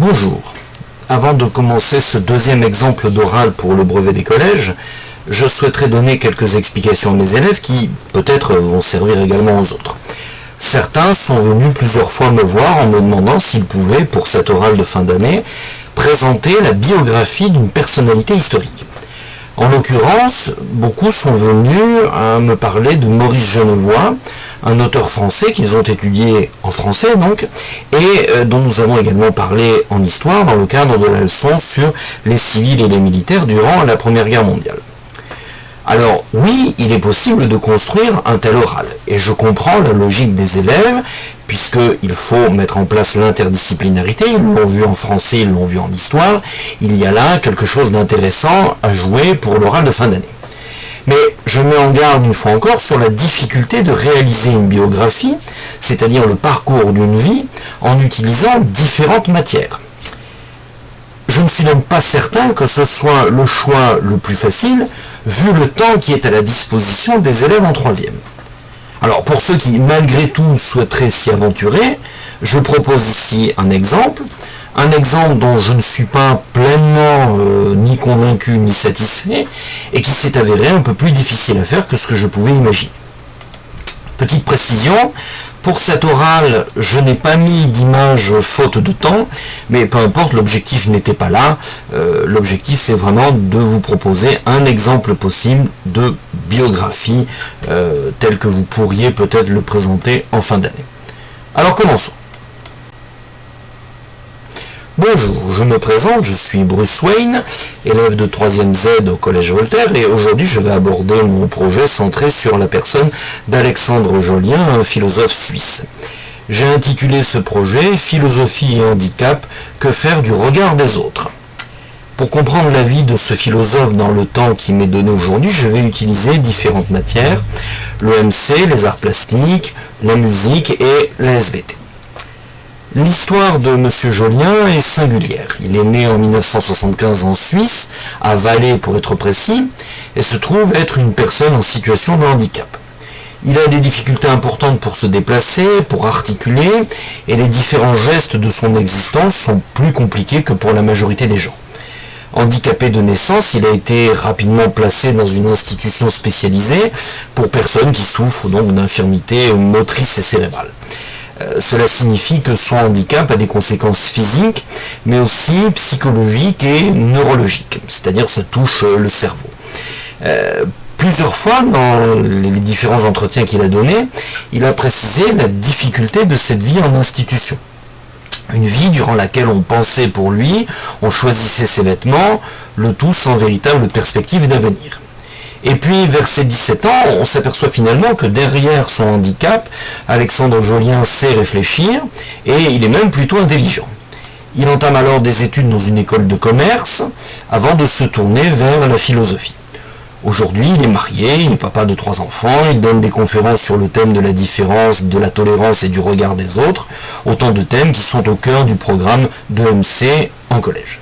Bonjour. Avant de commencer ce deuxième exemple d'oral pour le brevet des collèges, je souhaiterais donner quelques explications à mes élèves qui, peut-être, vont servir également aux autres. Certains sont venus plusieurs fois me voir en me demandant s'ils pouvaient, pour cet oral de fin d'année, présenter la biographie d'une personnalité historique. En l'occurrence, beaucoup sont venus à me parler de Maurice Genevoix, un auteur français qu'ils ont étudié en français donc, et dont nous avons également parlé en histoire dans le cadre de la leçon sur les civils et les militaires durant la Première Guerre mondiale. Alors oui, il est possible de construire un tel oral, et je comprends la logique des élèves, puisqu'il faut mettre en place l'interdisciplinarité, ils l'ont vu en français, ils l'ont vu en histoire, il y a là quelque chose d'intéressant à jouer pour l'oral de fin d'année. Mais je mets en garde une fois encore sur la difficulté de réaliser une biographie, c'est-à-dire le parcours d'une vie, en utilisant différentes matières. Je ne suis donc pas certain que ce soit le choix le plus facile, vu le temps qui est à la disposition des élèves en troisième. Alors pour ceux qui, malgré tout, souhaiteraient s'y aventurer, je propose ici un exemple dont je ne suis pas pleinement ni convaincu ni satisfait, et qui s'est avéré un peu plus difficile à faire que ce que je pouvais imaginer. Petite précision, pour cet oral, je n'ai pas mis d'image faute de temps, mais peu importe, l'objectif n'était pas là. L'objectif, c'est vraiment de vous proposer un exemple possible de biographie tel que vous pourriez peut-être le présenter en fin d'année. Alors commençons. Bonjour, je me présente, je suis Bruce Wayne, élève de 3e Z au Collège Voltaire, et aujourd'hui je vais aborder mon projet centré sur la personne d'Alexandre Jolien, un philosophe suisse. J'ai intitulé ce projet « Philosophie et handicap, que faire du regard des autres ». Pour comprendre la vie de ce philosophe dans le temps qui m'est donné aujourd'hui, je vais utiliser différentes matières, l'EMC, les arts plastiques, la musique et la SVT. L'histoire de M. Jolien est singulière. Il est né en 1975 en Suisse, à Valais pour être précis, et se trouve être une personne en situation de handicap. Il a des difficultés importantes pour se déplacer, pour articuler, et les différents gestes de son existence sont plus compliqués que pour la majorité des gens. Handicapé de naissance, il a été rapidement placé dans une institution spécialisée pour personnes qui souffrent donc d'infirmités motrices et cérébrales. Cela signifie que son handicap a des conséquences physiques, mais aussi psychologiques et neurologiques, c'est-à-dire ça touche le cerveau. Plusieurs fois, dans les différents entretiens qu'il a donnés, il a précisé la difficulté de cette vie en institution. Une vie durant laquelle on pensait pour lui, on choisissait ses vêtements, le tout sans véritable perspective d'avenir. Et puis, vers ses 17 ans, on s'aperçoit finalement que derrière son handicap, Alexandre Jolien sait réfléchir, et il est même plutôt intelligent. Il entame alors des études dans une école de commerce, avant de se tourner vers la philosophie. Aujourd'hui, il est marié, il est papa de 3 enfants, il donne des conférences sur le thème de la différence, de la tolérance et du regard des autres, autant de thèmes qui sont au cœur du programme d'EMC en collège.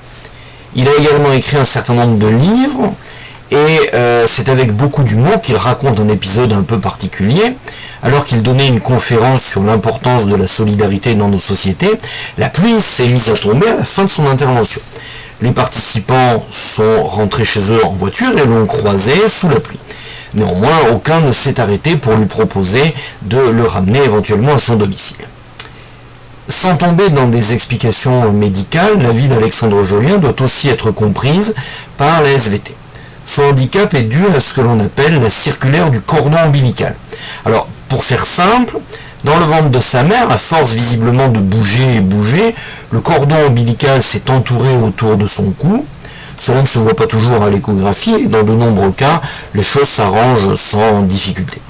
Il a également écrit un certain nombre de livres, et c'est avec beaucoup d'humour qu'il raconte un épisode un peu particulier. Alors qu'il donnait une conférence sur l'importance de la solidarité dans nos sociétés, la pluie s'est mise à tomber à la fin de son intervention. Les participants sont rentrés chez eux en voiture et l'ont croisé sous la pluie. Néanmoins, aucun ne s'est arrêté pour lui proposer de le ramener éventuellement à son domicile. Sans tomber dans des explications médicales, la vie d'Alexandre Jolien doit aussi être comprise par la SVT. Son handicap est dû à ce que l'on appelle la circulaire du cordon ombilical. Alors, pour faire simple, dans le ventre de sa mère, à force visiblement de bouger et bouger, le cordon ombilical s'est entouré autour de son cou. Cela ne se voit pas toujours à l'échographie et dans de nombreux cas, les choses s'arrangent sans difficulté.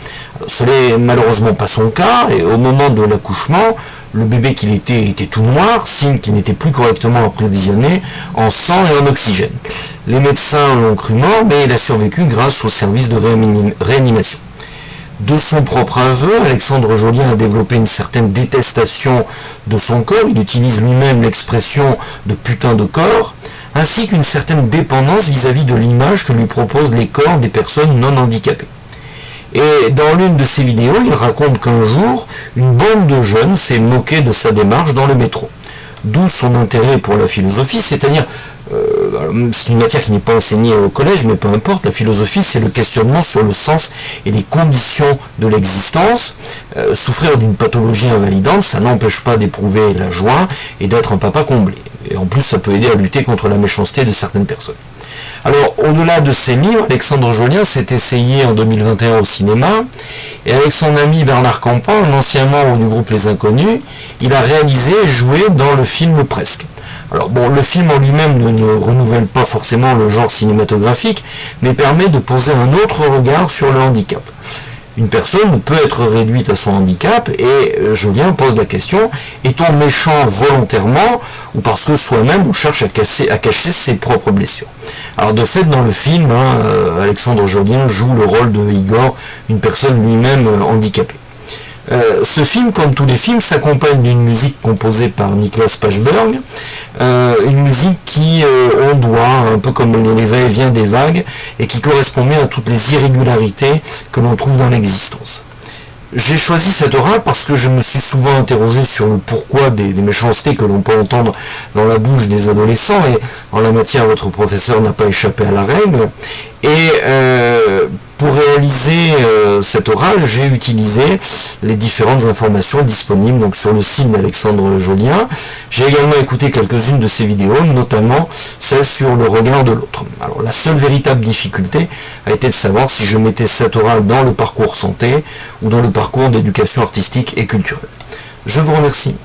Ce n'est malheureusement pas son cas, et au moment de l'accouchement, le bébé qu'il était tout noir, signe qu'il n'était plus correctement approvisionné en sang et en oxygène. Les médecins l'ont cru mort, mais il a survécu grâce au service de réanimation. De son propre aveu, Alexandre Jolien a développé une certaine détestation de son corps, il utilise lui-même l'expression de putain de corps, ainsi qu'une certaine dépendance vis-à-vis de l'image que lui proposent les corps des personnes non handicapées. Et dans l'une de ses vidéos, il raconte qu'un jour, une bande de jeunes s'est moquée de sa démarche dans le métro. d'où son intérêt pour la philosophie, c'est-à-dire, c'est une matière qui n'est pas enseignée au collège, mais peu importe, la philosophie c'est le questionnement sur le sens et les conditions de l'existence. Souffrir d'une pathologie invalidante, ça n'empêche pas d'éprouver la joie et d'être un papa comblé. Et en plus, ça peut aider à lutter contre la méchanceté de certaines personnes. Alors, au-delà de ces livres, Alexandre Jolien s'est essayé en 2021 au cinéma, et avec son ami Bernard Campan, un ancien membre du groupe Les Inconnus, il a réalisé et joué dans le film Presque. Alors bon, le film en lui-même ne renouvelle pas forcément le genre cinématographique, mais permet de poser un autre regard sur le handicap. Une personne peut être réduite à son handicap, et Jolien pose la question, est-on méchant volontairement ou parce que soi-même on cherche à cacher ses propres blessures? Alors de fait, dans le film, Alexandre Jolien joue le rôle de Igor, une personne lui-même handicapée. Ce film, comme tous les films, s'accompagne d'une musique composée par Niklas Pachberg, une musique qui, on doit, un peu comme les va-et-vient des vagues, et qui correspond bien à toutes les irrégularités que l'on trouve dans l'existence. J'ai choisi cette orale parce que je me suis souvent interrogé sur le pourquoi des méchancetés que l'on peut entendre dans la bouche des adolescents, et en la matière, votre professeur n'a pas échappé à la règle. Et pour réaliser cette orale, j'ai utilisé les différentes informations disponibles donc sur le site d'Alexandre Jolien. J'ai également écouté quelques-unes de ses vidéos, notamment celle sur le regard de l'autre. Alors la seule véritable difficulté a été de savoir si je mettais cette orale dans le parcours santé ou dans le parcours d'éducation artistique et culturelle. Je vous remercie.